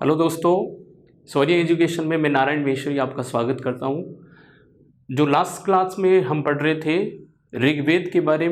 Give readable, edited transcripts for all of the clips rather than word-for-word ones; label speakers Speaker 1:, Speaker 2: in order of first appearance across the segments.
Speaker 1: Hello दोस्तों, सौर्य education में मैं नारायण मेश्वरी आपका स्वागत करता हूं। जो लास्ट क्लास में हम पढ़ रहे थे ऋग्वेद के बारे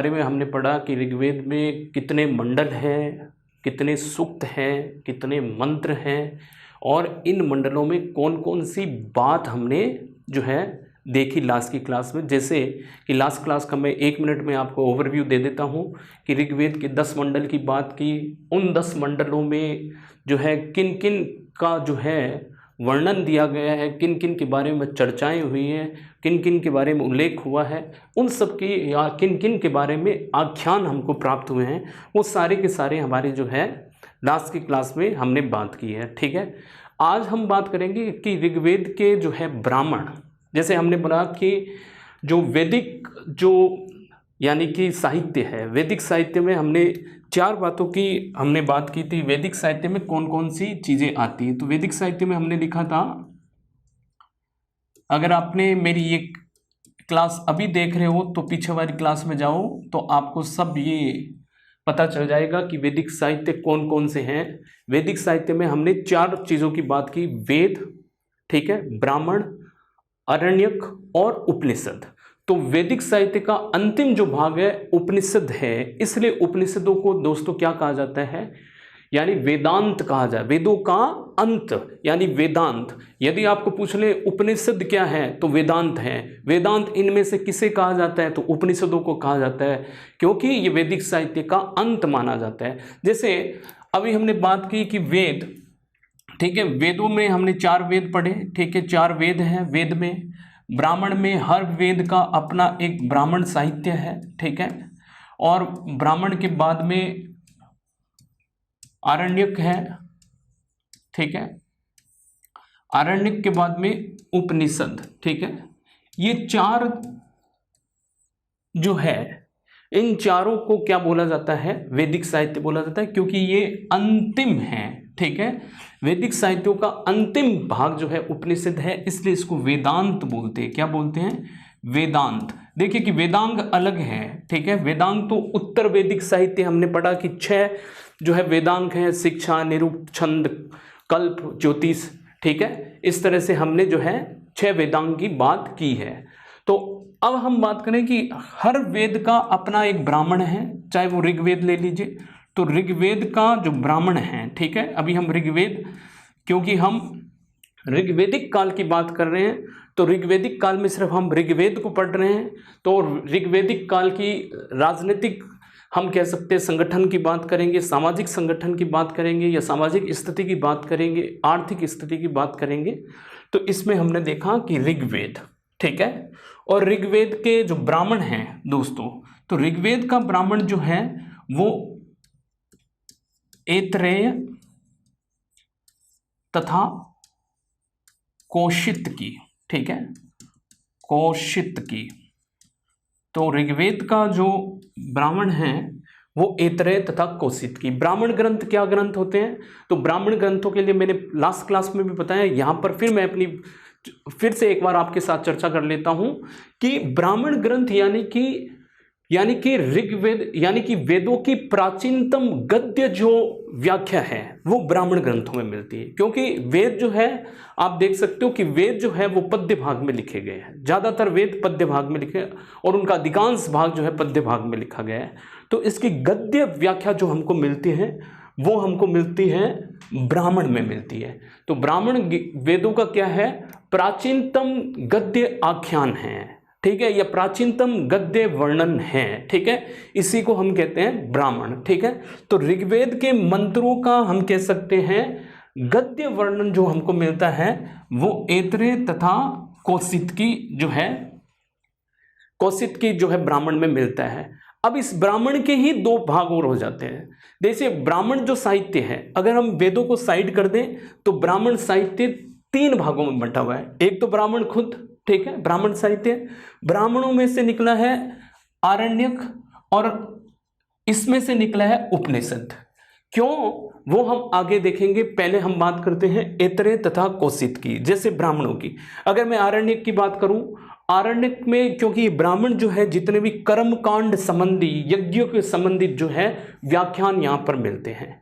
Speaker 1: में हमने पढ़ा कि ऋग्वेद में कितने मंडल हैं, कितने सूक्त हैं, कितने मंत्र हैं और इन मंडलों में कौन कौन सी बात हमने जो है देखी लास्ट की क्लास में। जैसे कि लास्ट क्लास का मैं 1 मिनट में आपको ओवरव्यू दे देता हूँ कि ऋग्वेद के 10 मंडल की बात की। उन 10 मंडलों में जो है किन किन का जो है वर्णन दिया गया है, किन किन के बारे में चर्चाएं हुई हैं, किन किन के बारे में उल्लेख हुआ है, उन सब की या किन किन के बारे में आख्यान हमको प्राप्त हुए हैं, वो सारे के सारे हमारे जो है लास्ट की क्लास में हमने बात की है। ठीक है, आज हम बात करेंगे कि ऋग्वेद के जो है ब्राह्मण, जैसे हमने बोला कि जो वैदिक जो यानी कि साहित्य है, वैदिक साहित्य में हमने 4 बातों की हमने बात की थी। वैदिक साहित्य में कौन कौन सी चीज़ें आती हैं, तो वैदिक साहित्य में हमने लिखा था, अगर आपने मेरी ये क्लास अभी देख रहे हो तो पीछे वाली क्लास में जाओ तो आपको सब ये पता चल जाएगा कि वैदिक साहित्य कौन कौन से हैं। वैदिक साहित्य में हमने 4 चीज़ों की बात की, वेद, ठीक है, ब्राह्मण, आरण्यक और उपनिषद। तो वैदिक साहित्य का अंतिम जो भाग है उपनिषद है, इसलिए उपनिषदों को दोस्तों क्या कहा जाता है, यानी वेदांत कहा जाए, वेदों का अंत यानी वेदांत। यदि आपको पूछ ले उपनिषद क्या है तो वेदांत है। वेदांत इनमें से किसे कहा जाता है तो उपनिषदों को कहा जाता है, क्योंकि ये वैदिक साहित्य का अंत माना जाता है। जैसे अभी हमने बात की कि वेद, ठीक है, वेदों में हमने 4 वेद पढ़े, ठीक है, 4 वेद हैं वेद में। ब्राह्मण में हर वेद का अपना एक ब्राह्मण साहित्य है, ठीक है, और ब्राह्मण के बाद में आरण्यक है, ठीक है, आरण्यक के बाद में उपनिषद, ठीक है। ये 4 जो है, इन चारों को क्या बोला जाता है, वैदिक साहित्य बोला जाता है, क्योंकि ये अंतिम है, ठीक है। वैदिक साहित्यों का अंतिम भाग जो है उपनिषद है, इसलिए इसको वेदांत बोलते हैं। क्या बोलते हैं? वेदांत। देखिए कि वेदांग अलग है, ठीक है। वेदांग तो उत्तर वैदिक साहित्य हमने पढ़ा कि 6 जो है वेदांग हैं, शिक्षा, निरूक्त, छंद, कल्प, ज्योतिष, ठीक है। इस तरह से हमने जो है 6 वेदांग की बात की है। तो अब हम बात करें कि हर वेद का अपना एक ब्राह्मण है, चाहे वो ऋग्वेद ले लीजिए, तो ऋग्वेद का जो ब्राह्मण है, ठीक है, अभी हम ऋग्वेद, क्योंकि हम ऋग्वेदिक काल की बात कर रहे हैं तो ऋग्वेदिक काल में सिर्फ हम ऋग्वेद को पढ़ रहे हैं, तो ऋग्वेदिक काल की राजनीतिक हम कह सकते हैं संगठन की बात करेंगे, सामाजिक संगठन की बात करेंगे, या सामाजिक स्थिति की बात करेंगे, आर्थिक स्थिति की बात करेंगे। तो इसमें हमने देखा कि ऋग्वेद, ठीक है, और ऋग्वेद के जो ब्राह्मण हैं दोस्तों, तो ऋग्वेद का ब्राह्मण जो है वो ऐतरेय तथा कौशित की, ठीक है, कौशित की। तो ऋग्वेद का जो ब्राह्मण है वो ऐतरेय तथा कौशित की। ब्राह्मण ग्रंथ क्या ग्रंथ होते हैं, तो ब्राह्मण ग्रंथों के लिए मैंने लास्ट क्लास में भी बताया, यहाँ पर फिर मैं अपनी फिर से एक बार आपके साथ चर्चा कर लेता हूँ कि ब्राह्मण ग्रंथ यानी कि ऋग्वेद यानी कि वेदों की प्राचीनतम गद्य जो व्याख्या है वो ब्राह्मण ग्रंथों में मिलती है। क्योंकि वेद जो है, आप देख सकते हो कि वेद जो है वो पद्य भाग में लिखे गए हैं, ज़्यादातर वेद पद्य भाग में लिखे और उनका अधिकांश भाग जो है पद्य भाग में लिखा गया है। तो इसकी गद्य व्याख्या जो हमको मिलती है वो हमको मिलती है ब्राह्मण में मिलती है। तो ब्राह्मण वेदों का क्या है, प्राचीनतम गद्य आख्यान है, ठीक है, या प्राचीनतम गद्य वर्णन है, ठीक है, इसी को हम कहते हैं ब्राह्मण, ठीक है। तो ऋग्वेद के मंत्रों का हम कह सकते हैं गद्य वर्णन जो हमको मिलता है वो ऐतरेय तथा कौशित की जो है ब्राह्मण में मिलता है। अब इस ब्राह्मण के ही 2 भाग और हो जाते हैं। जैसे ब्राह्मण जो साहित्य है, अगर हम वेदों को साइड कर दें तो ब्राह्मण साहित्य 3 भागों में बंटा हुआ है। एक तो ब्राह्मण खुद, ठीक है, ब्राह्मण साहित्य, ब्राह्मणों में से निकला है आरण्यक और इसमें से निकला है उपनिषद। क्यों, वो हम आगे देखेंगे। पहले हम बात करते हैं ऐतरेय तथा कौशित की। जैसे ब्राह्मणों की अगर मैं आरण्यक की बात करूं, आरण्यक में क्योंकि ब्राह्मण जो है जितने भी कर्मकांड संबंधी, यज्ञों के संबंधित जो है व्याख्यान यहाँ पर मिलते हैं।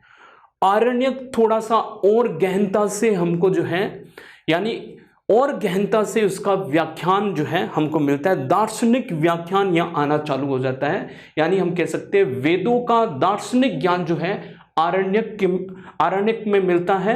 Speaker 1: आरण्यक थोड़ा सा और गहनता से हमको जो है, यानी और गहनता से उसका व्याख्यान जो है हमको मिलता है, दार्शनिक व्याख्यान यहाँ आना चालू हो जाता है। यानी हम कह सकते हैं वेदों का दार्शनिक ज्ञान जो है आरण्यक में मिलता है।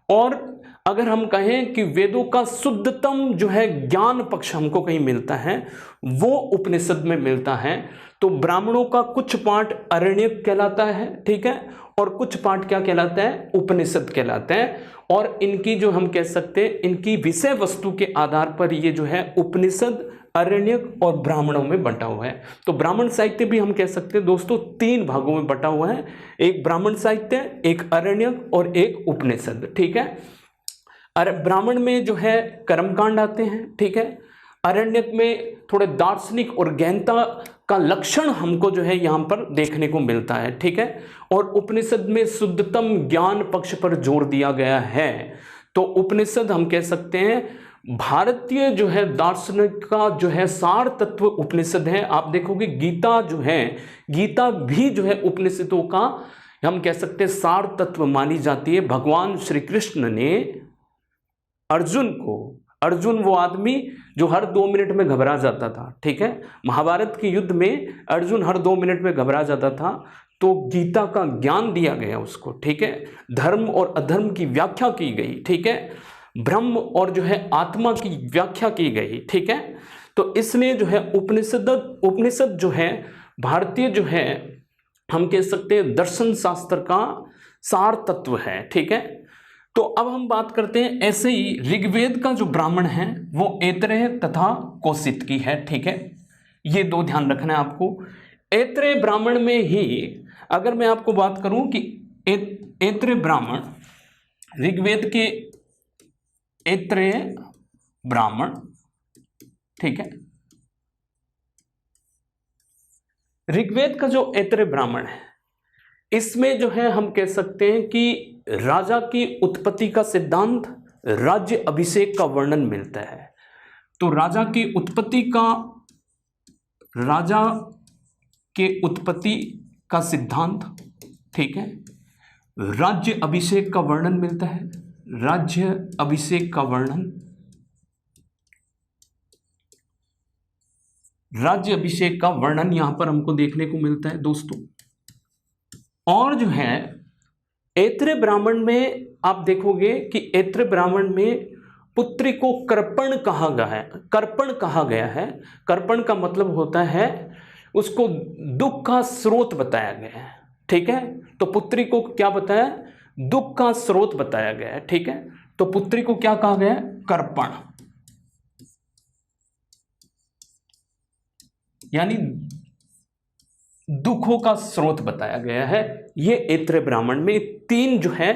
Speaker 1: और अगर हम कहें कि वेदों का शुद्धतम जो है ज्ञान पक्ष हमको कहीं मिलता है, वो उपनिषद में मिलता है। तो ब्राह्मणों का कुछ पाठ आरण्यक कहलाता है, ठीक है, और कुछ पाठ क्या कहलाता है, उपनिषद कहलाते हैं। और इनकी जो हम कह सकते हैं, इनकी विषय वस्तु के आधार पर ये जो है उपनिषद, आरण्यक और ब्राह्मणों में बंटा हुआ है। तो ब्राह्मण साहित्य भी हम कह सकते हैं दोस्तों 3 भागों में बंटा हुआ है, एक ब्राह्मण साहित्य, एक आरण्यक और एक उपनिषद, ठीक है। ब्राह्मण में जो है कर्मकांड आते हैं, ठीक है। आरण्यक में थोड़े दार्शनिक और गहनता का लक्षण हमको जो है यहाँ पर देखने को मिलता है, ठीक है। और उपनिषद में शुद्धतम ज्ञान पक्ष पर जोर दिया गया है। तो उपनिषद हम कह सकते हैं भारतीय जो है दार्शनिक का जो है सार तत्व उपनिषद है। आप देखोगे गीता जो है, गीता भी जो है उपनिषदों का हम कह सकते हैं सार तत्व मानी जाती है। भगवान श्री कृष्ण ने अर्जुन वो आदमी जो हर 2 मिनट में घबरा जाता था, ठीक है, महाभारत के युद्ध में अर्जुन हर 2 मिनट में घबरा जाता था, तो गीता का ज्ञान दिया गया उसको, ठीक है। धर्म और अधर्म की व्याख्या की गई, ठीक है, ब्रह्म और जो है आत्मा की व्याख्या की गई, ठीक है। तो इसलिए जो है उपनिषद जो है भारतीय जो है हम कह सकते हैं दर्शन शास्त्र का सार तत्व है, ठीक है। तो अब हम बात करते हैं ऐसे ही ऋग्वेद का जो ब्राह्मण है वो ऐत्रेय तथा कौशिक की है, ठीक है। ये 2 ध्यान रखना है आपको। ऐत्रेय ब्राह्मण में ही अगर मैं आपको बात करूं कि ऐत्रेय ब्राह्मण, ऋग्वेद के ऐत्रेय ब्राह्मण, ठीक है, ऋग्वेद का जो ऐत्रेय ब्राह्मण है इसमें जो है हम कह सकते हैं कि राजा की उत्पत्ति का सिद्धांत, राज्य अभिषेक का वर्णन मिलता है। तो राजा के उत्पत्ति का सिद्धांत, ठीक है, राज्य अभिषेक का वर्णन मिलता है, राज्य अभिषेक का वर्णन, राज्य अभिषेक का वर्णन यहां पर हमको देखने को मिलता है दोस्तों। और जो है ऐत्रेय ब्राह्मण में आप देखोगे कि ऐत्रेय ब्राह्मण में पुत्री को कर्पण कहा गया है। कर्पण का मतलब होता है उसको दुख का स्रोत बताया गया है, ठीक है। तो पुत्री को क्या बताया, दुख का स्रोत बताया गया है, ठीक है। तो पुत्री को क्या कहा गया है, कर्पण, यानी दुखों का स्रोत बताया गया है। ये ऐत्रेय ब्राह्मण में 3 जो है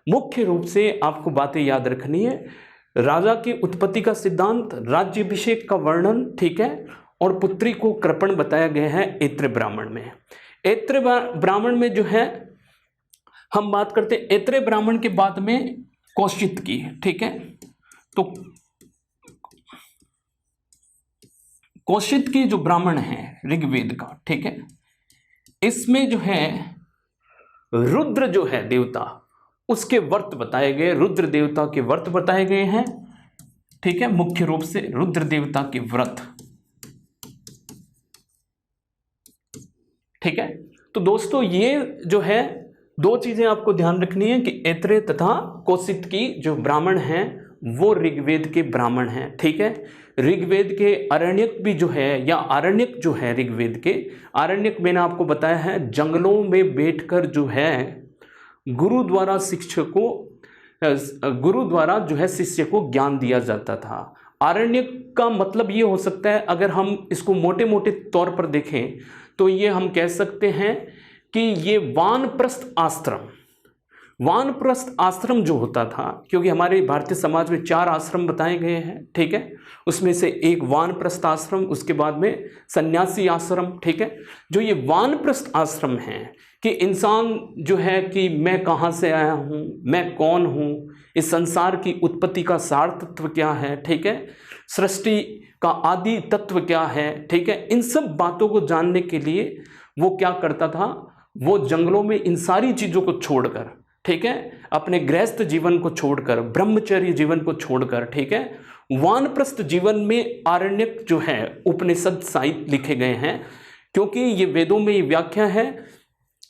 Speaker 1: मुख्य रूप से आपको बातें याद रखनी है। राजा की उत्पत्ति का सिद्धांत, राज्याभिषेक का वर्णन, ठीक है, और पुत्री को कृपण बताया गया है ऐत्रेय ब्राह्मण में। ऐत्रेय ब्राह्मण में जो है हम बात करते हैं ऐत्रेय ब्राह्मण के बाद में कौशिक की, ठीक है। तो कौशिक की जो ब्राह्मण है ऋग्वेद का, ठीक है, इसमें जो है रुद्र जो है देवता, उसके व्रत बताए गए, रुद्र देवता के व्रत बताए गए हैं, ठीक है। मुख्य रूप से रुद्र देवता के व्रत, ठीक है। तो दोस्तों ये जो है 2 चीजें आपको ध्यान रखनी है कि ऐत्रेय तथा कौशिक की जो ब्राह्मण हैं वो ऋग्वेद के ब्राह्मण हैं, ठीक है। ऋग्वेद के आरण्यक भी जो है, या आरण्यक जो है ऋग्वेद के आरण्यक, मैंने आपको बताया है जंगलों में बैठकर जो है गुरु द्वारा जो है शिष्य को ज्ञान दिया जाता था। आरण्यक का मतलब ये हो सकता है, अगर हम इसको मोटे मोटे तौर पर देखें तो ये हम कह सकते हैं कि ये वानप्रस्थ आश्रम जो होता था, क्योंकि हमारे भारतीय समाज में 4 आश्रम बताए गए हैं, ठीक है। उसमें से एक वानप्रस्थ आश्रम, उसके बाद में सन्यासी आश्रम, ठीक है। जो ये वानप्रस्थ आश्रम हैं कि इंसान जो है कि मैं कहाँ से आया हूँ, मैं कौन हूँ, इस संसार की उत्पत्ति का सार तत्व क्या है, ठीक है, सृष्टि का आदि तत्व क्या है, ठीक है। इन सब बातों को जानने के लिए वो क्या करता था, वो जंगलों में इन सारी चीज़ों को छोड़कर, ठीक है, अपने गृहस्थ जीवन को छोड़कर, ब्रह्मचर्य जीवन को छोड़कर, ठीक है, वानप्रस्थ जीवन में आरण्यक जो है उपनिषद साहित्य लिखे गए हैं, क्योंकि ये वेदों में ये व्याख्या है।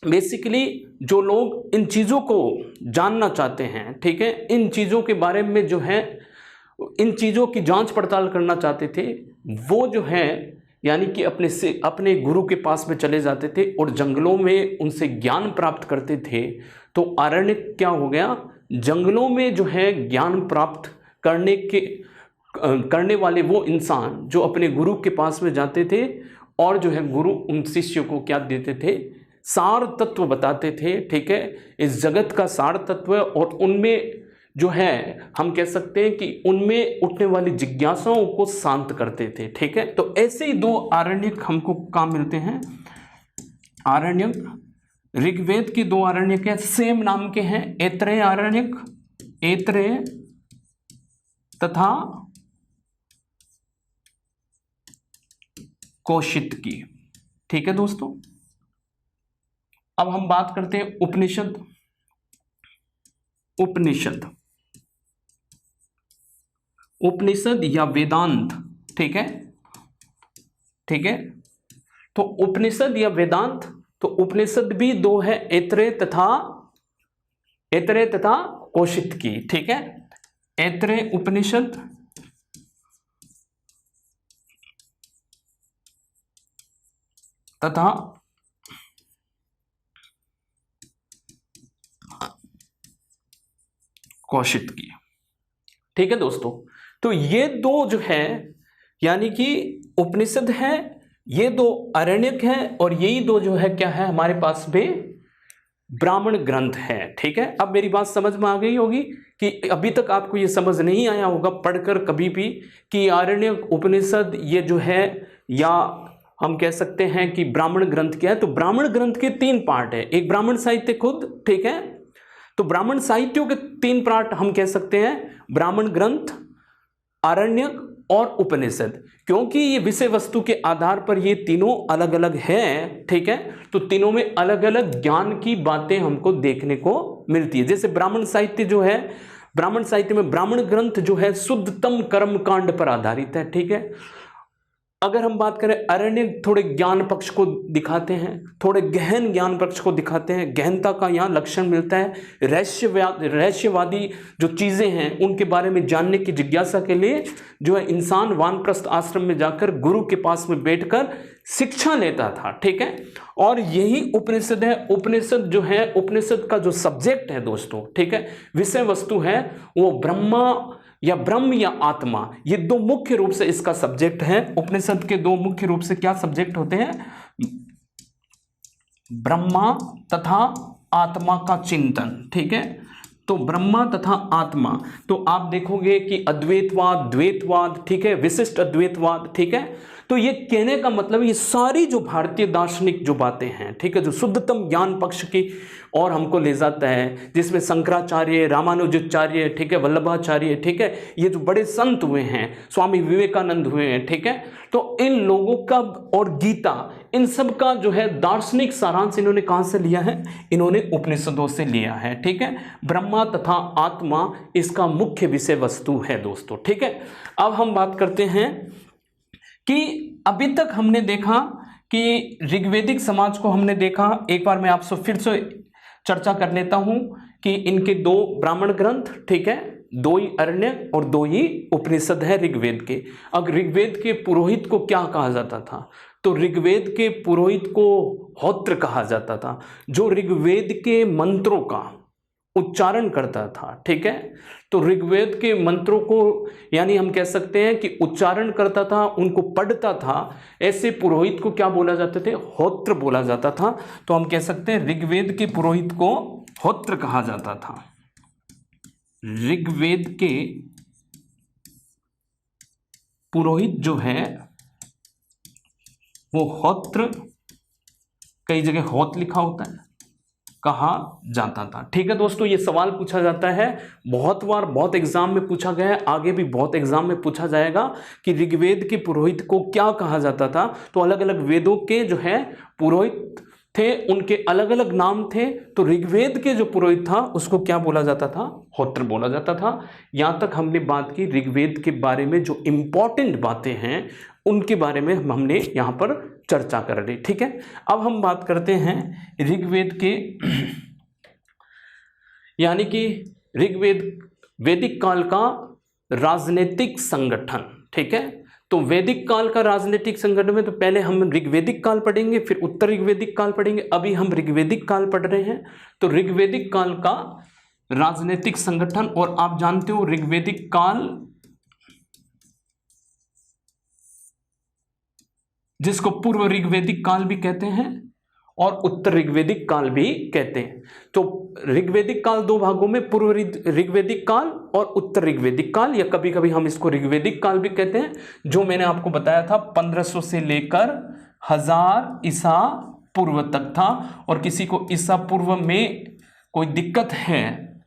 Speaker 1: बेसिकली जो लोग इन चीज़ों को जानना चाहते हैं, ठीक है, इन चीज़ों के बारे में जो है, इन चीज़ों की जांच पड़ताल करना चाहते थे, वो जो है यानी कि अपने गुरु के पास में चले जाते थे और जंगलों में उनसे ज्ञान प्राप्त करते थे। तो आरण्य क्या हो गया, जंगलों में जो है ज्ञान प्राप्त करने वाले वो इंसान जो अपने गुरु के पास में जाते थे और जो है गुरु उन शिष्यों को क्या देते थे, सार तत्व बताते थे, ठीक है, इस जगत का सार तत्व, और उनमें जो है हम कह सकते हैं कि उनमें उठने वाली जिज्ञासाओं को शांत करते थे, ठीक है। तो ऐसे ही दो आरण्यक हमको कहाँ मिलते हैं, आरण्यक ऋग्वेद के दो आरण्यक हैं, सेम नाम के हैं, ऐत्रेय आरण्यक, ऐत्रेय तथा कौशितकी, ठीक है दोस्तों। अब हम बात करते हैं उपनिषद। उपनिषद या वेदांत, ठीक है, ठीक है। तो उपनिषद या वेदांत, तो उपनिषद भी दो है, ऐत्रेय तथा कौशितकी, ठीक है। ऐत्रेय उपनिषद तथा कौशितकी, ठीक है दोस्तों। तो ये दो जो है यानी कि उपनिषद है, ये दो आरण्यक है, और यही दो जो है क्या है हमारे पास में ब्राह्मण ग्रंथ है, ठीक है। अब मेरी बात समझ में आ गई होगी कि अभी तक आपको ये समझ नहीं आया होगा पढ़कर कभी भी कि आरण्यक उपनिषद ये जो है, या हम कह सकते हैं कि ब्राह्मण ग्रंथ क्या है। तो ब्राह्मण ग्रंथ के तीन पार्ट है, एक ब्राह्मण साहित्य खुद, ठीक है। तो ब्राह्मण साहित्यों के तीन पार्ट हम कह सकते हैं, ब्राह्मण ग्रंथ, आरण्यक और उपनिषद, क्योंकि ये विषय वस्तु के आधार पर ये तीनों अलग अलग हैं, ठीक है। तो तीनों में अलग अलग ज्ञान की बातें हमको देखने को मिलती है। जैसे ब्राह्मण साहित्य जो है, ब्राह्मण साहित्य में ब्राह्मण ग्रंथ जो है शुद्धतम कर्म कांड पर आधारित है, ठीक है। अगर हम बात करें अरण्य, थोड़े ज्ञान पक्ष को दिखाते हैं, थोड़े गहन ज्ञान पक्ष को दिखाते हैं, गहनता का यहाँ लक्षण मिलता है। रहस्यवादी जो चीज़ें हैं उनके बारे में जानने की जिज्ञासा के लिए जो है इंसान वानप्रस्थ आश्रम में जाकर गुरु के पास में बैठकर शिक्षा लेता था, ठीक है। और यही उपनिषद है। उपनिषद जो है, उपनिषद का जो सब्जेक्ट है दोस्तों, ठीक है, विषय वस्तु है, वो ब्रह्म या आत्मा, ये दो मुख्य रूप से इसका सब्जेक्ट है। उपनिषद के दो मुख्य रूप से क्या सब्जेक्ट होते हैं, ब्रह्मा तथा आत्मा का चिंतन, ठीक है। तो ब्रह्मा तथा आत्मा, तो आप देखोगे कि अद्वैतवाद, द्वैतवाद, ठीक है, विशिष्ट अद्वैतवाद, ठीक है। तो ये कहने का मतलब ये सारी जो भारतीय दार्शनिक जो बातें हैं, ठीक है, जो शुद्धतम ज्ञान पक्ष की और हमको ले जाता है, जिसमें शंकराचार्य, रामानुजाचार्य, ठीक है, वल्लभाचार्य, ठीक है, ये जो बड़े संत हुए हैं, स्वामी विवेकानंद हुए हैं, ठीक है। तो इन लोगों का और गीता, इन सब का जो है दार्शनिक सारांश इन्होंने कहाँ से लिया है, इन्होंने उपनिषदों से लिया है, ठीक है। ब्रह्मा तथा आत्मा इसका मुख्य विषय वस्तु है दोस्तों, ठीक है। अब हम बात करते हैं कि अभी तक हमने देखा कि ऋग्वेदिक समाज को हमने देखा, एक बार मैं आपसे फिर से चर्चा कर लेता हूं कि इनके दो ब्राह्मण ग्रंथ, ठीक है, दो ही अरण्य और दो ही उपनिषद है ऋग्वेद के। अब ऋग्वेद के पुरोहित को क्या कहा जाता था, तो ऋग्वेद के पुरोहित को होत्र कहा जाता था, जो ऋग्वेद के मंत्रों का उच्चारण करता था, ठीक है। तो ऋग्वेद के मंत्रों को यानी हम कह सकते हैं कि उच्चारण करता था, उनको पढ़ता था, ऐसे पुरोहित को क्या बोला जाता थे, होत्र बोला जाता था। तो हम कह सकते हैं ऋग्वेद के पुरोहित को होत्र कहा जाता था। ऋग्वेद के पुरोहित जो है वो होत्र, कई जगह होत लिखा होता है, कहा जाता था, ठीक है दोस्तों। ये सवाल पूछा जाता है बहुत बार, बहुत एग्जाम में पूछा गया है, आगे भी बहुत एग्जाम में पूछा जाएगा कि ऋग्वेद के पुरोहित को क्या कहा जाता था। तो अलग अलग वेदों के जो है पुरोहित थे उनके अलग अलग नाम थे। तो ऋग्वेद के जो पुरोहित था उसको क्या बोला जाता था? होत्र बोला जाता था। यहाँ तक हमने बात की ऋग्वेद के बारे में, जो इम्पोर्टेंट बातें हैं उनके बारे में हमने यहाँ पर चर्चा कर ली। ठीक है, अब हम बात करते हैं ऋग्वेद के यानी कि ऋग्वेद वैदिक काल का राजनीतिक संगठन। ठीक है, तो वैदिक काल का राजनीतिक संगठन में तो पहले हम ऋग्वेदिक काल पढ़ेंगे, फिर उत्तर ऋग्वेदिक काल पढ़ेंगे। अभी हम ऋग्वेदिक काल पढ़ रहे हैं। तो ऋग्वेदिक काल का राजनीतिक संगठन, और आप जानते हो ऋग्वेदिक काल जिसको पूर्व ऋग्वेदिक काल भी कहते हैं और उत्तर ऋग्वेदिक काल भी कहते हैं। तो ऋग्वेदिक काल दो भागों में, पूर्व ऋग्वेदिक काल और उत्तर ऋग्वेदिक काल, या कभी कभी हम इसको ऋग्वेदिक काल भी कहते हैं, जो मैंने आपको बताया था 1500 से लेकर 1000 ईसा पूर्व तक था। और किसी को ईसा पूर्व में कोई दिक्कत है,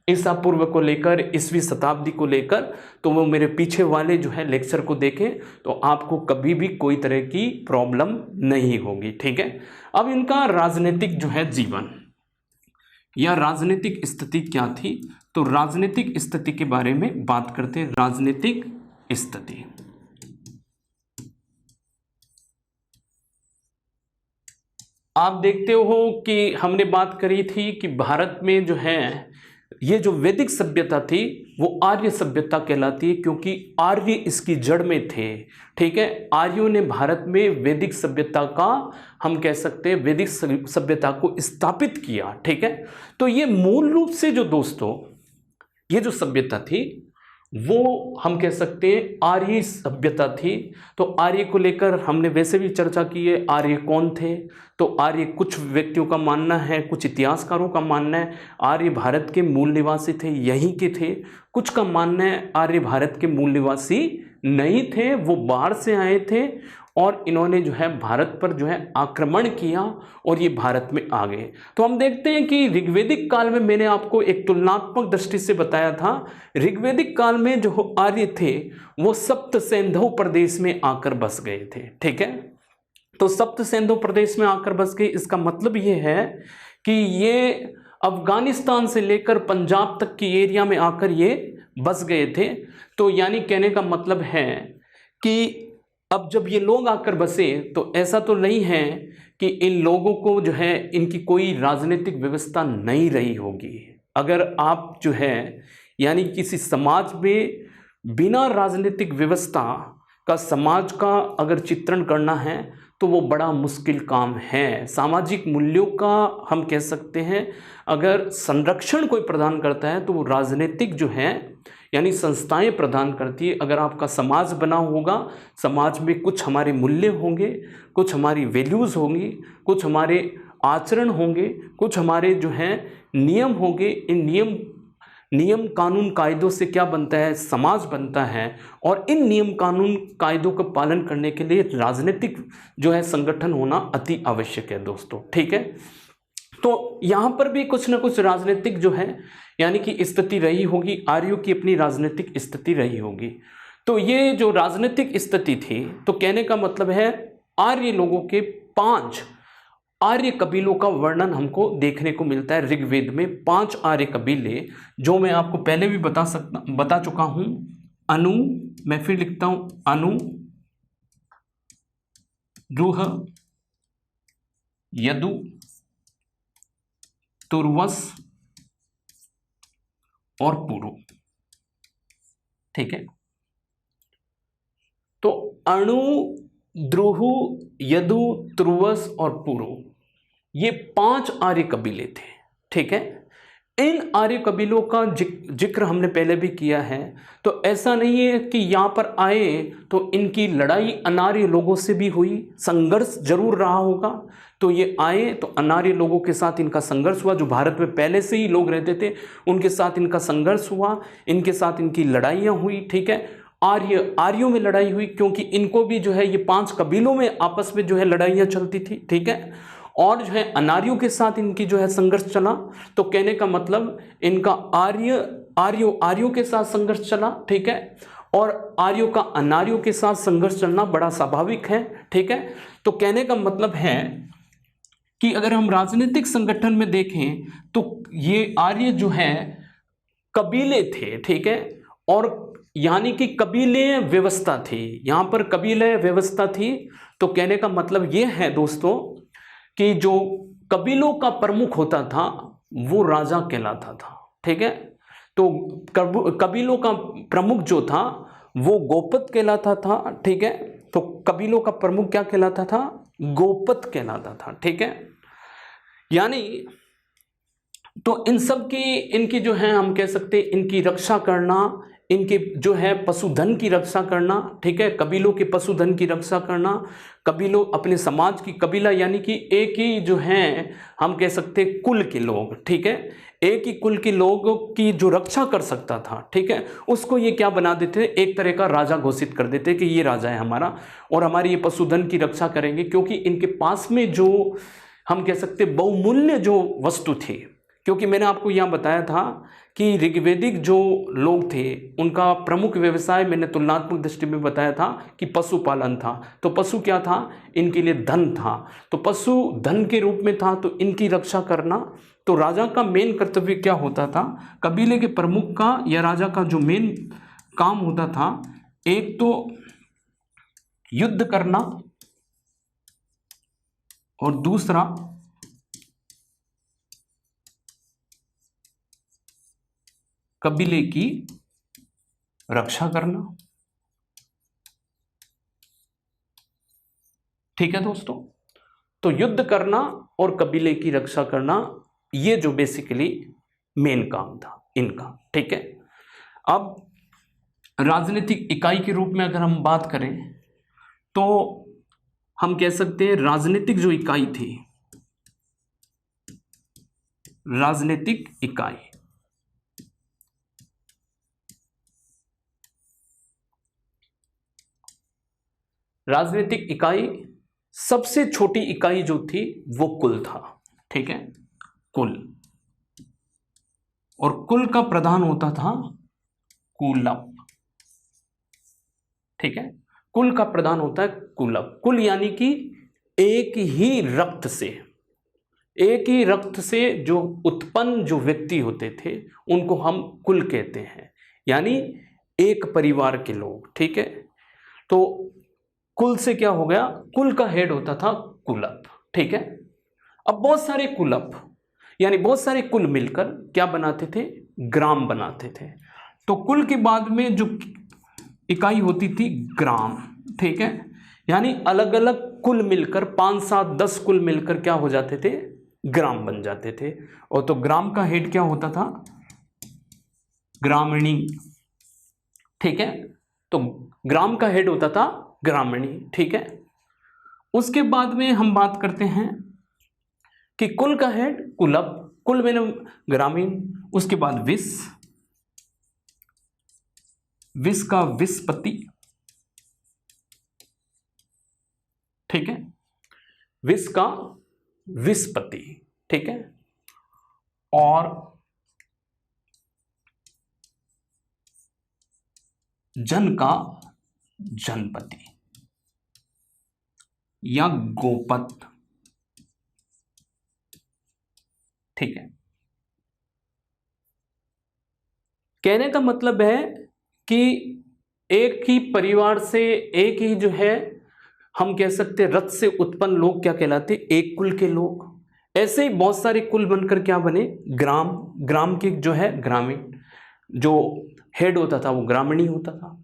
Speaker 1: ईसा पूर्व को लेकर, ईसवीं शताब्दी को लेकर, तो वो मेरे पीछे वाले जो है लेक्चर को देखें, तो आपको कभी भी कोई तरह की प्रॉब्लम नहीं होगी। ठीक है, अब इनका राजनीतिक जो है जीवन या राजनीतिक स्थिति क्या थी, तो राजनीतिक स्थिति के बारे में बात करते हैं। राजनीतिक स्थिति, आप देखते हो कि हमने बात करी थी कि भारत में जो है ये जो वैदिक सभ्यता थी वो आर्य सभ्यता कहलाती है, क्योंकि आर्य इसकी जड़ में थे। ठीक है, आर्यों ने भारत में वैदिक सभ्यता का, हम कह सकते हैं वैदिक सभ्यता को स्थापित किया। ठीक है, तो ये मूल रूप से जो दोस्तों ये जो सभ्यता थी वो हम कह सकते हैं आर्य सभ्यता थी। तो आर्य को लेकर हमने वैसे भी चर्चा की है, आर्य कौन थे। तो आर्य कुछ व्यक्तियों का मानना है, कुछ इतिहासकारों का मानना है आर्य भारत के मूल निवासी थे, यहीं के थे। कुछ का मानना है आर्य भारत के मूल निवासी नहीं थे, वो बाहर से आए थे और इन्होंने जो है भारत पर जो है आक्रमण किया और ये भारत में आ गए। तो हम देखते हैं कि ऋग्वेदिक काल में मैंने आपको एक तुलनात्मक दृष्टि से बताया था, ऋग्वेदिक काल में जो आर्य थे वो सप्त सिंधु प्रदेश में आकर बस गए थे। ठीक है, तो सप्त सिंधु प्रदेश में आकर बस गए, इसका मतलब ये है कि ये अफगानिस्तान से लेकर पंजाब तक की एरिया में आकर ये बस गए थे। तो यानी कहने का मतलब है कि अब जब ये लोग आकर बसे तो ऐसा तो नहीं है कि इन लोगों को जो है इनकी कोई राजनीतिक व्यवस्था नहीं रही होगी। अगर आप जो है यानी किसी समाज में बिना राजनीतिक व्यवस्था का समाज का अगर चित्रण करना है तो वो बड़ा मुश्किल काम है। सामाजिक मूल्यों का हम कह सकते हैं अगर संरक्षण कोई प्रदान करता है तो वो राजनीतिक जो है यानी संस्थाएं प्रदान करती है। अगर आपका समाज बना होगा, समाज में कुछ हमारे मूल्य होंगे, कुछ हमारी वैल्यूज़ होंगी, कुछ हमारे आचरण होंगे, कुछ हमारे जो हैं नियम होंगे। इन नियम कानून कायदों से क्या बनता है? समाज बनता है। और इन नियम कानून कायदों का पालन करने के लिए राजनीतिक जो है संगठन होना अति आवश्यक है दोस्तों। ठीक है, तो यहाँ पर भी कुछ ना कुछ राजनीतिक जो है यानी कि स्थिति रही होगी, आर्यों की अपनी राजनीतिक स्थिति रही होगी। तो ये जो राजनीतिक स्थिति थी, तो कहने का मतलब है आर्य लोगों के 5 आर्य कबीलों का वर्णन हमको देखने को मिलता है ऋग्वेद में। 5 आर्य कबीले जो मैं आपको पहले भी बता चुका हूं। अनु, मैं फिर लिखता हूं, अनु, द्रुह, यदु, तुर्वस और पुरु। ठीक है, तो अणु, द्रुहु, यदु, तुर्वस और पुरु, ये 5 आर्य कबीले थे। ठीक है, इन आर्य कबीलों का जिक्र हमने पहले भी किया है। तो ऐसा नहीं है कि यहाँ पर आए तो इनकी लड़ाई अनार्य लोगों से भी हुई, संघर्ष जरूर रहा होगा। तो ये आए तो अनार्य लोगों के साथ इनका संघर्ष हुआ, जो भारत में पहले से ही लोग रहते थे उनके साथ इनका संघर्ष हुआ, इनके साथ इनकी लड़ाइयाँ हुई। ठीक है, आर्यों में लड़ाई हुई क्योंकि इनको भी जो है ये 5 कबीलों में आपस में जो है लड़ाइयाँ चलती थी। ठीक है, और जो है अनार्यों के साथ इनकी जो है संघर्ष चला। तो कहने का मतलब इनका आर्यों के साथ संघर्ष चला। ठीक है, और आर्यों का अनार्यों के साथ संघर्ष चलना बड़ा स्वाभाविक है। ठीक है, तो कहने का मतलब है कि अगर हम राजनीतिक संगठन में देखें तो ये आर्य जो है कबीले थे, ठीक है, और यानी कि कबीले व्यवस्था थी, यहां पर कबीले व्यवस्था थी। तो कहने का मतलब ये है दोस्तों कि जो कबीलों का प्रमुख होता था वो राजा कहलाता था, ठीक है। तो कबीलों का प्रमुख जो था वो गोपत कहलाता था, ठीक है। तो कबीलों का प्रमुख क्या कहलाता था? गोपत कहलाता था, ठीक है। यानी तो इन सब की, इनकी जो है हम कह सकते हैं इनकी रक्षा करना, इनके जो है पशुधन की रक्षा करना, ठीक है, कबीलों के पशुधन की रक्षा करना, कबीलों अपने समाज की, कबीला यानी कि एक ही जो है हम कह सकते हैं कुल के लोग, ठीक है, एक ही कुल के लोगों की जो रक्षा कर सकता था, ठीक है, उसको ये क्या बना देते, एक तरह का राजा घोषित कर देते कि ये राजा है हमारा और हमारी ये पशुधन की रक्षा करेंगे, क्योंकि इनके पास में जो हम कह सकते बहुमूल्य जो वस्तु थी। क्योंकि मैंने आपको यहाँ बताया था कि ऋग्वेदिक जो लोग थे उनका प्रमुख व्यवसाय मैंने तुलनात्मक दृष्टि में बताया था कि पशुपालन था। तो पशु क्या था? इनके लिए धन था। तो पशु धन के रूप में था, तो इनकी रक्षा करना। तो राजा का मेन कर्तव्य क्या होता था? कबीले के प्रमुख का या राजा का जो मेन काम होता था, एक तो युद्ध करना और दूसरा कबीले की रक्षा करना, ठीक है दोस्तों। तो युद्ध करना और कबीले की रक्षा करना, ये जो बेसिकली मेन काम था इनका, ठीक है। अब राजनीतिक इकाई के रूप में अगर हम बात करें तो हम कह सकते हैं राजनीतिक जो इकाई थी, राजनीतिक इकाई, राजनीतिक इकाई सबसे छोटी इकाई जो थी वो कुल था, ठीक है, कुल। और कुल का प्रधान होता था कुलप, ठीक है। कुल का प्रधान होता है कुलप। कुल यानी कि एक ही रक्त से, एक ही रक्त से जो उत्पन्न जो व्यक्ति होते थे उनको हम कुल कहते हैं, यानी एक परिवार के लोग, ठीक है। तो कुल से क्या हो गया? कुल का हेड होता था कुलप, ठीक है। अब बहुत सारे कुलप यानी बहुत सारे कुल मिलकर क्या बनाते थे? ग्राम बनाते थे। तो कुल के बाद में जो इकाई होती थी ग्राम, ठीक है। यानी अलग अलग कुल मिलकर 5, 7, 10 कुल मिलकर क्या हो जाते थे? ग्राम बन जाते थे। और तो ग्राम का हेड क्या होता था? ग्रामीणी, ठीक है। तो ग्राम का हेड होता था ग्रामीणी, ठीक है। उसके बाद में हम बात करते हैं कि कुल का हेड कुलप, कुल में ग्रामीण, उसके बाद विस, विस का विस्पति, ठीक है, विस का विस्पति, ठीक है। और जन का जनपति या गोपत, ठीक है। कहने का मतलब है कि एक ही परिवार से, एक ही जो है हम कह सकते हैं रथ से उत्पन्न लोग क्या कहलाते? एक कुल के लोग। ऐसे ही बहुत सारे कुल बनकर क्या बने? ग्राम। ग्राम के जो है ग्रामीण, जो हेड होता था वो ग्रामीणी होता था।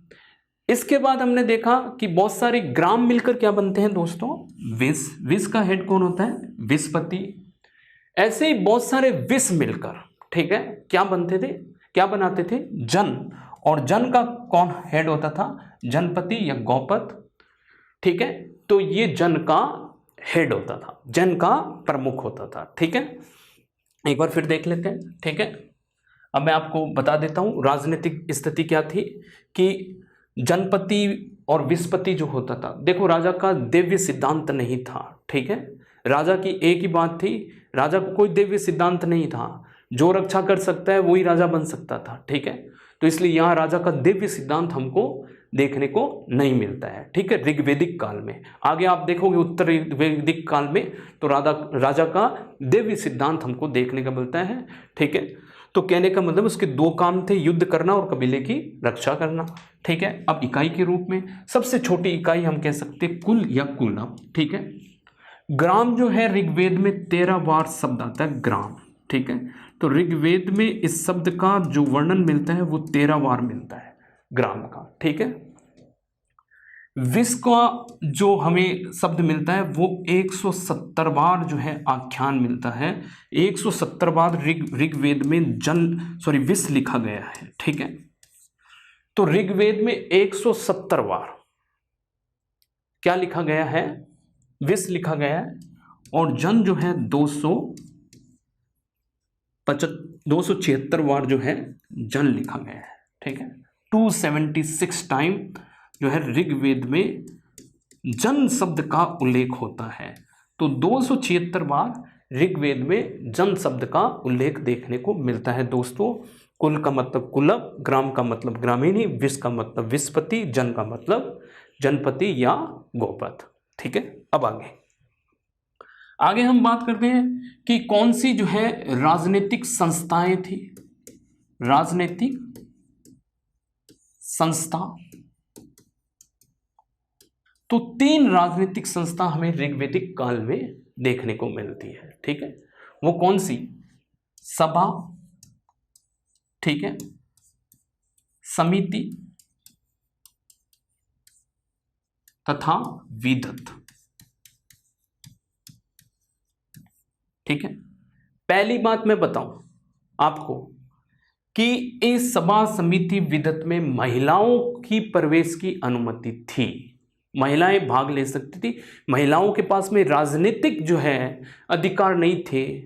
Speaker 1: इसके बाद हमने देखा कि बहुत सारे ग्राम मिलकर क्या बनते हैं दोस्तों? विस। विस का हेड कौन होता है? विस्पति। ऐसे ही बहुत सारे विस मिलकर, ठीक है, क्या बनते थे? क्या बनाते थे? जन। और जन का कौन हेड होता था? जनपति या गौपत, ठीक है। तो ये जन का हेड होता था, जन का प्रमुख होता था, ठीक है। एक बार फिर देख लेते हैं, ठीक है। अब मैं आपको बता देता हूं राजनीतिक स्थिति क्या थी कि जनपति और विस्पति जो होता था, देखो राजा का दिव्य सिद्धांत नहीं था, ठीक है। राजा की एक ही बात थी, राजा को कोई दिव्य सिद्धांत नहीं था, जो रक्षा कर सकता है वही राजा बन सकता था, ठीक है। तो इसलिए यहाँ राजा का दिव्य सिद्धांत हमको देखने को नहीं मिलता है, ठीक है, ऋग्वेदिक काल में। आगे आप देखोगे उत्तर ऋग्वेदिक काल में तो राजा का दैवीय सिद्धांत हमको देखने को मिलता है, ठीक है। तो कहने का मतलब उसके दो काम थे, युद्ध करना और कबीले की रक्षा करना, ठीक है। अब इकाई के रूप में सबसे छोटी इकाई हम कह सकते हैं कुल या कुलम, ठीक है। ग्राम जो है ऋग्वेद में 13 बार शब्द आता है ग्राम, ठीक है। तो ऋग्वेद में इस शब्द का जो वर्णन मिलता है वो 13 बार मिलता है ग्राम का, ठीक है। विश्व का जो हमें शब्द मिलता है वो 170 बार जो है आख्यान मिलता है, 170 बार ऋग्वेद में विश्व लिखा गया है, ठीक है। तो ऋग्वेद में 170 बार क्या लिखा गया है, विश्व लिखा गया है, और जन जो है 276 बार जो है जन लिखा गया है, ठीक है। 276 टाइम जो है ऋग्वेद में जन शब्द का उल्लेख होता है। तो 276 बार ऋग्वेद में जन शब्द का उल्लेख देखने को मिलता है दोस्तों। कुल का मतलब कुलम, ग्राम का मतलब ग्रामीणी, विश्व का मतलब विश्वपति, जन का मतलब जनपति या गोपद, ठीक है। अब आगे हम बात करते हैं कि कौन सी जो है राजनीतिक संस्थाएं थी। राजनीतिक संस्था, तो 3 राजनीतिक संस्था हमें ऋग्वेदिक काल में देखने को मिलती है, ठीक है। वो कौन सी? सभा, ठीक है, समिति तथा विदत, ठीक है। पहली बात मैं बताऊं आपको कि इस सभा समिति विदत में महिलाओं की प्रवेश की अनुमति थी, महिलाएं भाग ले सकती थी। महिलाओं के पास में राजनीतिक जो है अधिकार नहीं थे,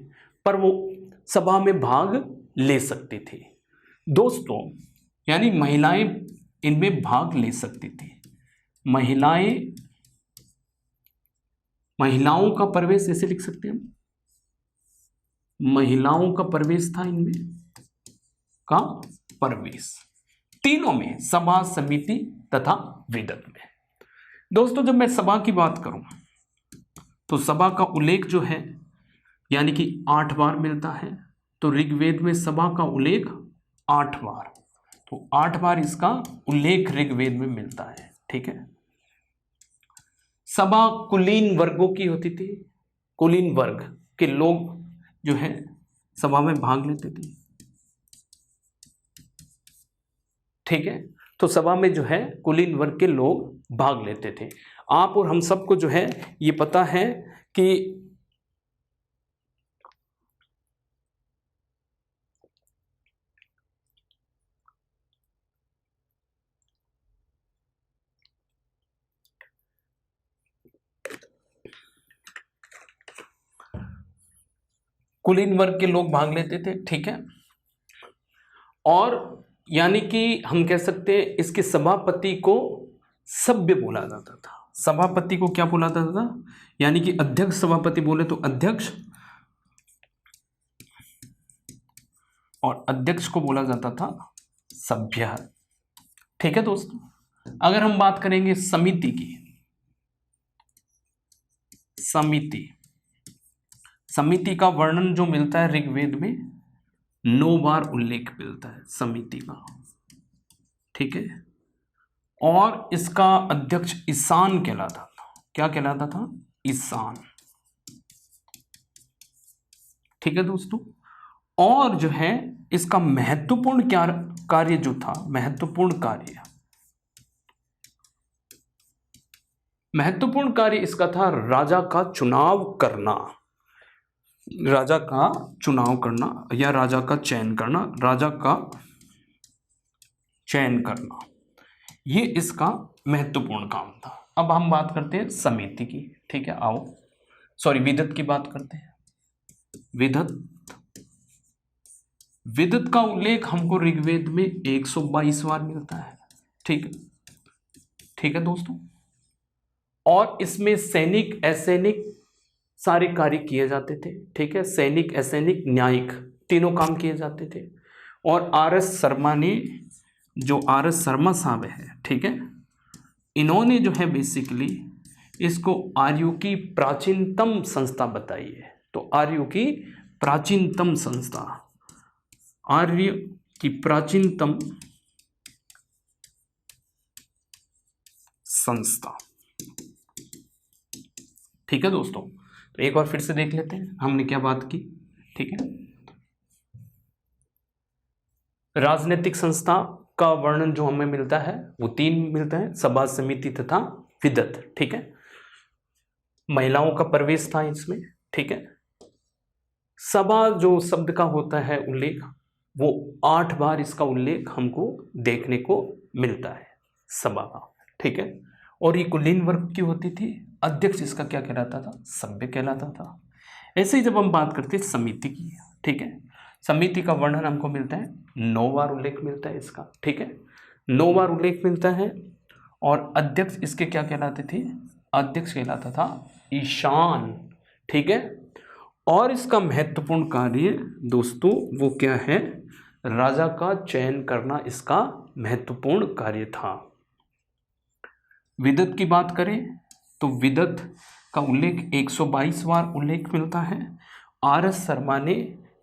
Speaker 1: पर वो सभा में भाग ले सकती थी दोस्तों, यानी महिलाएं इनमें भाग ले सकती थी। महिलाओं का प्रवेश ऐसे लिख सकते हैं हम, महिलाओं का प्रवेश था इनमें, का प्रवेश तीनों में, सभा समिति तथा विदत में। दोस्तों जब मैं सभा की बात करूं तो सभा का उल्लेख जो है यानी कि 8 बार मिलता है। तो ऋग्वेद में सभा का उल्लेख 8 बार, तो 8 बार इसका उल्लेख ऋग्वेद में मिलता है, ठीक है। सभा कुलीन वर्गों की होती थी, कुलीन वर्ग के लोग जो है सभा में भाग लेते थे, ठीक है। तो सभा में जो है कुलीन वर्ग के लोग भाग लेते थे। आप और हम सबको जो है ये पता है कि कुलीन वर्ग के लोग भाग लेते थे, ठीक है। और यानी कि हम कह सकते हैं इसके सभापति को सभ्य बोला जाता था। सभापति को क्या बोला जाता था? यानी कि अध्यक्ष, सभापति बोले तो अध्यक्ष, और अध्यक्ष को बोला जाता था सभ्य, ठीक है दोस्तों। अगर हम बात करेंगे समिति की, समिति का वर्णन जो मिलता है ऋग्वेद में 9 बार उल्लेख मिलता है समिति का, ठीक है। और इसका अध्यक्ष ईशान कहलाता था। क्या कहलाता था? ईशान, ठीक है दोस्तों। और जो है इसका महत्वपूर्ण कार्य जो था, महत्वपूर्ण कार्य इसका था राजा का चुनाव करना, राजा का चुनाव करना या राजा का चयन करना, ये इसका महत्वपूर्ण काम था। अब हम बात करते हैं समिति की, ठीक है। विदत की बात करते हैं। विदत का उल्लेख हमको ऋग्वेद में 122 बार मिलता है, ठीक है दोस्तों। और इसमें सैनिक असैनिक सारे कार्य किए जाते थे, ठीक है। सैनिक असैनिक न्यायिक तीनों काम किए जाते थे। और आर एस शर्मा साहब है, ठीक है, इन्होंने जो है बेसिकली इसको आर्यों की प्राचीनतम संस्था बताई है। तो आर्यों की प्राचीनतम संस्था, आर्य की प्राचीनतम संस्था। ठीक है दोस्तों, तो एक बार फिर से देख लेते हैं हमने क्या बात की। ठीक है, राजनीतिक संस्था का वर्णन जो हमें मिलता है वो 3 मिलते हैं, सभा, समिति तथा विदत। ठीक है, महिलाओं का प्रवेश था इसमें। ठीक है, सभा जो शब्द का होता है उल्लेख, वो 8 बार इसका उल्लेख हमको देखने को मिलता है सभा का। ठीक है, और ये कुलीन वर्ग की होती थी। अध्यक्ष इसका क्या कहलाता था? सभ्य कहलाता था। ऐसे ही जब हम बात करते हैं समिति की, ठीक है, समिति का वर्णन हमको मिलता है 9 बार उल्लेख मिलता है इसका। ठीक है, 9 बार उल्लेख मिलता है। और अध्यक्ष इसके क्या कहलाते थे? अध्यक्ष कहलाता था ईशान। ठीक है, और इसका महत्वपूर्ण कार्य दोस्तों वो क्या है? राजा का चयन करना इसका महत्वपूर्ण कार्य था। विदत की बात करें तो विदत का उल्लेख 122 बार उल्लेख मिलता है। आर.एस. शर्मा ने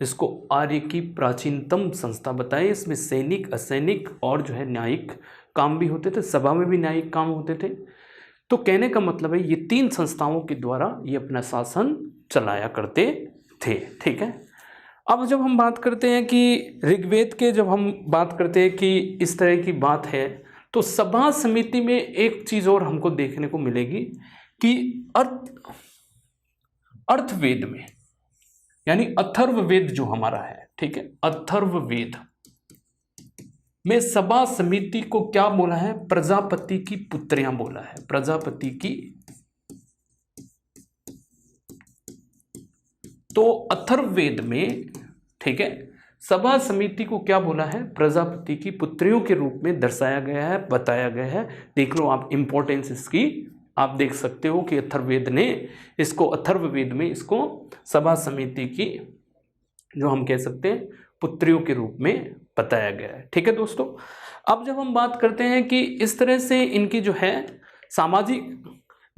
Speaker 1: इसको आर्य की प्राचीनतम संस्था बताई। इसमें सैनिक, असैनिक और जो है न्यायिक काम भी होते थे, सभा में भी न्यायिक काम होते थे। तो कहने का मतलब है ये 3 संस्थाओं के द्वारा ये अपना शासन चलाया करते थे। ठीक है, अब जब हम बात करते हैं कि ऋग्वेद के, जब हम बात करते हैं कि इस तरह की बात है, तो सभा समिति में एक चीज और हमको देखने को मिलेगी कि अर्थवेद में, यानी अथर्ववेद जो हमारा है, ठीक है, अथर्ववेद में सभा समिति को क्या बोला है? प्रजापति की पुत्रियां बोला है। प्रजापति की, तो अथर्ववेद में, ठीक है, सभा समिति को क्या बोला है? प्रजापति की पुत्रियों के रूप में दर्शाया गया है, बताया गया है। देख लो आप इंपॉर्टेंस इसकी, आप देख सकते हो कि अथर्ववेद ने इसको, अथर्ववेद में इसको सभा समिति की, जो हम कह सकते हैं, पुत्रियों के रूप में बताया गया है। ठीक है दोस्तों, अब जब हम बात करते हैं कि इस तरह से इनकी जो है सामाजिक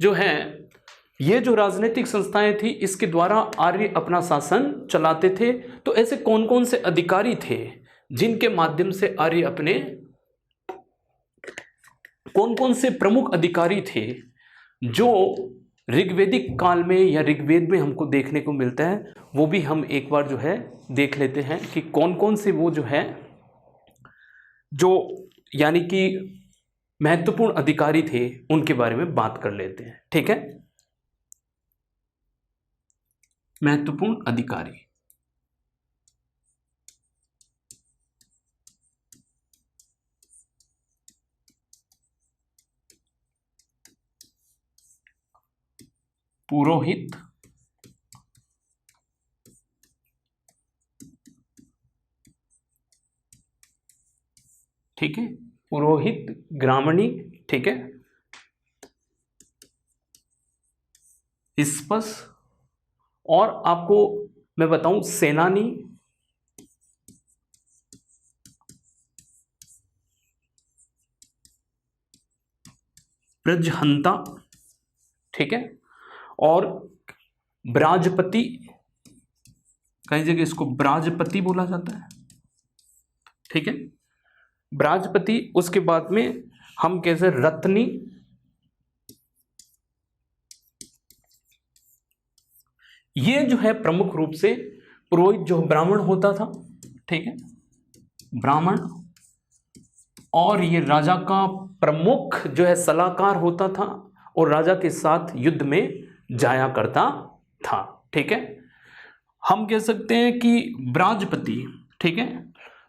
Speaker 1: जो है, ये जो राजनीतिक संस्थाएं थी, इसके द्वारा आर्य अपना शासन चलाते थे। तो ऐसे कौन कौन से अधिकारी थे जिनके माध्यम से आर्य अपने, कौन कौन से प्रमुख अधिकारी थे जो ऋग्वेदिक काल में या ऋग्वेद में हमको देखने को मिलता है, वो भी हम एक बार जो है देख लेते हैं कि कौन कौन से वो जो है, जो यानी कि महत्वपूर्ण अधिकारी थे, उनके बारे में बात कर लेते हैं। ठीक है, महत्वपूर्ण अधिकारी, पुरोहित, ठीक है, पुरोहित, ग्रामणी, ठीक है, स्पस, और आपको मैं बताऊं सेनानी, ब्रजहंता, ठीक है, और ब्राजपति, कई जगह इसको ब्राजपति बोला जाता है। ठीक है, ब्राजपति। उसके बाद में हम कैसे रत्नी, ये जो है प्रमुख रूप से पुरोहित जो ब्राह्मण होता था, ठीक है, ब्राह्मण, और ये राजा का प्रमुख जो है सलाहकार होता था और राजा के साथ युद्ध में जाया करता था। ठीक है, हम कह सकते हैं कि ब्राजपति, ठीक है,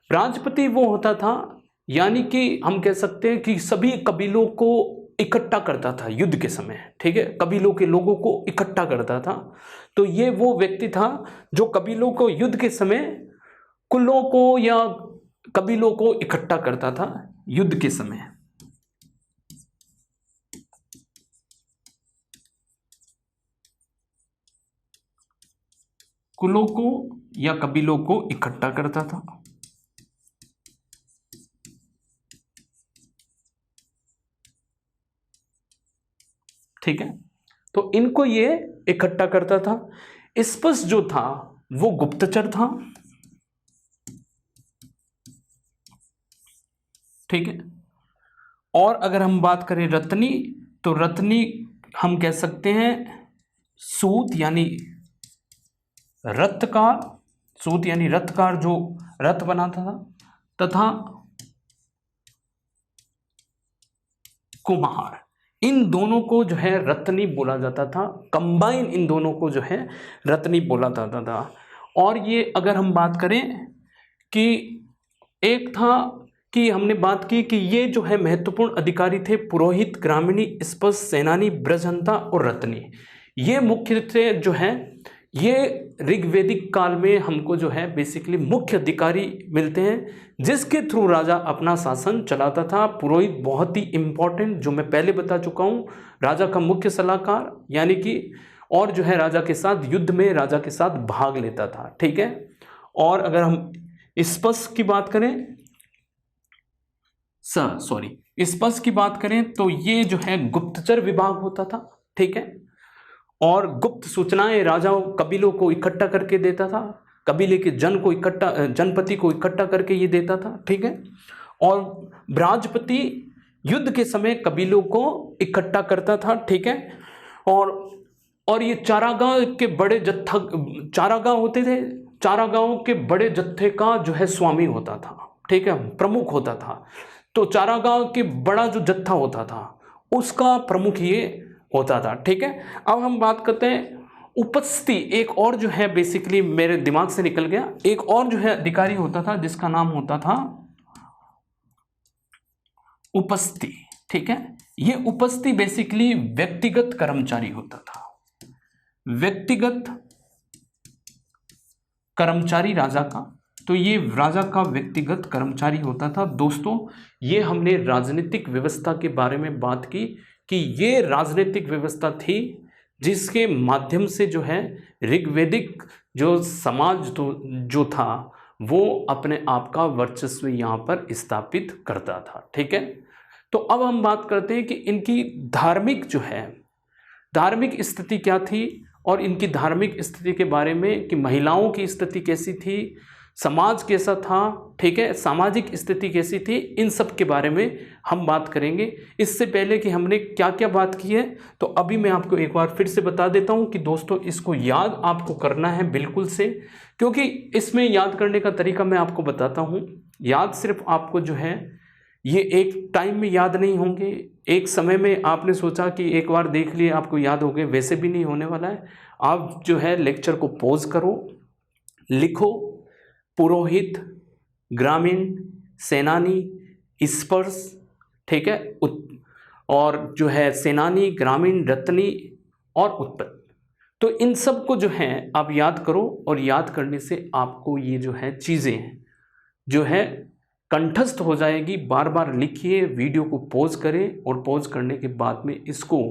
Speaker 1: ब्राजपति वो होता था, यानी कि हम कह सकते हैं कि सभी कबीलों को इकट्ठा करता था युद्ध के समय। ठीक है, कबीलों के लोगों को इकट्ठा करता था। तो ये वो व्यक्ति था जो कबीलों को युद्ध के समय, कुलों को या कबीलों को इकट्ठा करता था युद्ध के समय। कुलों को या कबीलों को इकट्ठा करता था। ठीक है। तो इनको ये इकट्ठा करता था। स्पष्ट जो था वो गुप्तचर था, ठीक है। और अगर हम बात करें रत्नी, तो रत्नी हम कह सकते हैं सूत यानी रत्तकार, सूत यानी रत्तकार जो रथ बनाता था, तथा कुम्हार, इन दोनों को जो है रत्नी बोला जाता था। कंबाइन इन दोनों को जो है रत्नी बोला जाता था। और ये अगर हम बात करें कि एक था कि हमने बात की कि ये जो है महत्वपूर्ण अधिकारी थे पुरोहित, ग्रामीणी, स्पष्ट, सेनानी, ब्रजहंता और रत्नी। ये मुख्य रूप से जो है ये ऋग्वैदिक काल में हमको जो है बेसिकली मुख्य अधिकारी मिलते हैं जिसके थ्रू राजा अपना शासन चलाता था। पुरोहित बहुत ही इंपॉर्टेंट, जो मैं पहले बता चुका हूँ, राजा का मुख्य सलाहकार यानी कि, और जो है राजा के साथ युद्ध में राजा के साथ भाग लेता था, ठीक है। और अगर हम स्पष्ट की बात करें, स्पष्ट की बात करें तो ये जो है गुप्तचर विभाग होता था, ठीक है। और गुप्त सूचनाएं राजाओं कबीलों को इकट्ठा करके देता था, कबीले के जनपति को इकट्ठा करके ये देता था, ठीक है। और ब्राजपति युद्ध के समय कबीलों को इकट्ठा करता था, ठीक है। और ये चारागाह के बड़े जत्था, चारागाह होते थे, चारागाहों के बड़े जत्थे का जो है स्वामी होता था, ठीक है, प्रमुख होता था। तो चारागाह के बड़ा जो जत्था होता था उसका प्रमुख ये होता था, ठीक है। अब हम बात करते हैं उपस्थि, एक और जो है बेसिकली मेरे दिमाग से निकल गया, एक और जो है अधिकारी होता था जिसका नाम होता था उपस्थि, ठीक है। ये उपस्थि बेसिकली व्यक्तिगत कर्मचारी होता था, व्यक्तिगत कर्मचारी राजा का। तो ये राजा का व्यक्तिगत कर्मचारी होता था। दोस्तों, ये हमने राजनीतिक व्यवस्था के बारे में बात की कि ये राजनीतिक व्यवस्था थी जिसके माध्यम से जो है ऋग्वैदिक जो समाज जो था वो अपने आप का वर्चस्व यहाँ पर स्थापित करता था, ठीक है। तो अब हम बात करते हैं कि इनकी धार्मिक जो है धार्मिक स्थिति क्या थी और इनकी धार्मिक स्थिति के बारे में कि महिलाओं की स्थिति कैसी थी, समाज कैसा था, ठीक है, सामाजिक स्थिति कैसी थी, इन सब के बारे में हम बात करेंगे। इससे पहले कि हमने क्या क्या बात की है तो अभी मैं आपको एक बार फिर से बता देता हूं कि दोस्तों इसको याद आपको करना है बिल्कुल से, क्योंकि इसमें याद करने का तरीका मैं आपको बताता हूं। याद सिर्फ आपको जो है ये एक टाइम में याद नहीं होंगे, एक समय में आपने सोचा कि एक बार देख लिए आपको याद हो गए, वैसे भी नहीं होने वाला है। आप जो है लेक्चर को पॉज करो, लिखो पुरोहित, ग्रामीण, सेनानी, स्पर्श, ठीक है, और जो है सेनानी, ग्रामीण, रत्नी और उत्पन्न। तो इन सब को जो है आप याद करो और याद करने से आपको ये जो है चीज़ें जो है कंठस्थ हो जाएगी। बार बार लिखिए, वीडियो को पॉज करें और पॉज करने के बाद में इसको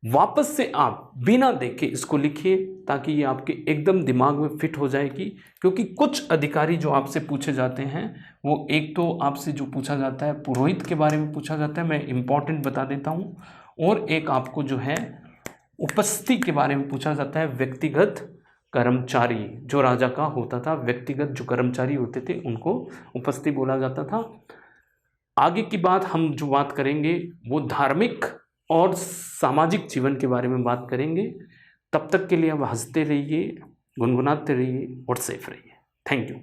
Speaker 1: वापस से आप बिना देखे इसको लिखिए ताकि ये आपके एकदम दिमाग में फिट हो जाएगी। क्योंकि कुछ अधिकारी जो आपसे पूछे जाते हैं वो एक तो आपसे जो पूछा जाता है पुरोहित के बारे में पूछा जाता है, मैं इम्पॉर्टेंट बता देता हूँ, और एक आपको जो है उपस्थि के बारे में पूछा जाता है, व्यक्तिगत कर्मचारी जो राजा का होता था, व्यक्तिगत जो कर्मचारी होते थे उनको उपस्थि बोला जाता था। आगे की बात हम जो बात करेंगे वो धार्मिक और सामाजिक जीवन के बारे में बात करेंगे। तब तक के लिए आप हंसते रहिए, गुनगुनाते रहिए और सेफ रहिए। Thank you.